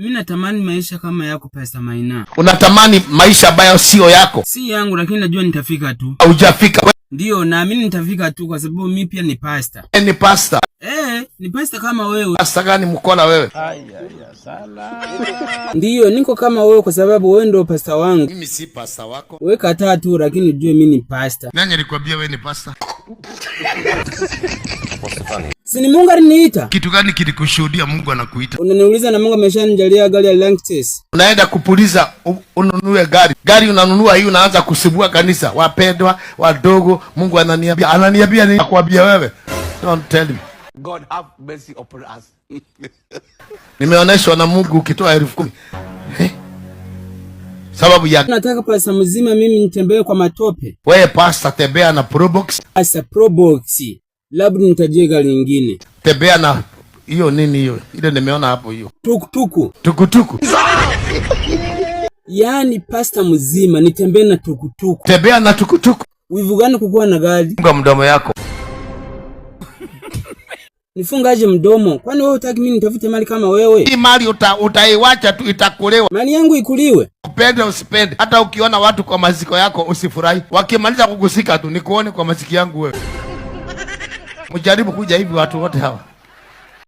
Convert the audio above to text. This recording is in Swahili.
Mimi natamani maisha kama yako Pastor Maina. Unatamani maisha ambayo sio yako? Si yangu, lakini najua nitafika tu. Hujafika? Ndio, naamini nitafika tu kwa sababu mimi pia ni pastor. Ni pastor? Ni pastor kama wewe. Pastor gani mkola wewe? Sala. Ndio, niko kama wewe kwa sababu wewe ndio pastor wangu. Mimi si pastor wako. Wewe kataa tu, lakini ujue mimi ni pastor. Nani alikwambia wewe ni pastor? Si ni Mungu aliniita. Kitu gani kilikushuhudia Mungu anakuita? Unaniuliza na Mungu ameshanijalia gari ya Lanxess. Unaenda kupuliza ununue gari. Gari unanunua hii unaanza kusibua kanisa. Wapendwa, wadogo, Mungu ananiambia nini akwambia wewe? Don't tell me. God have mercy upon us. Nimeoneshwa na Mungu ukitoa 10,000. Sababu ya nataka pesa mzima mimi nitembee kwa matope. Wewe pastor tembea na Probox. Asa Probox. Labda nitajie gari nyingine. Tembea na hiyo nini hiyo? Ile nimeona hapo hiyo. Tukutuku. Tukutuku. Yaani pastor mzima nitembee na tukutuku. Tembea na tukutuku. Wivu gani kukuwa na gari? Funga mdomo yako. Nifungaje mdomo? Kwani wewe hutaki mimi nitafute mali kama wewe? Hii mali utaiwacha tu itakulewa. Mali yangu ikuliwe. Upende usipende. Hata ukiona watu kwa maziko yako usifurahi. Wakimaliza kukusika tu nikuone kwa maziki yangu wewe. Mjaribu kuja hivi watu wote hawa.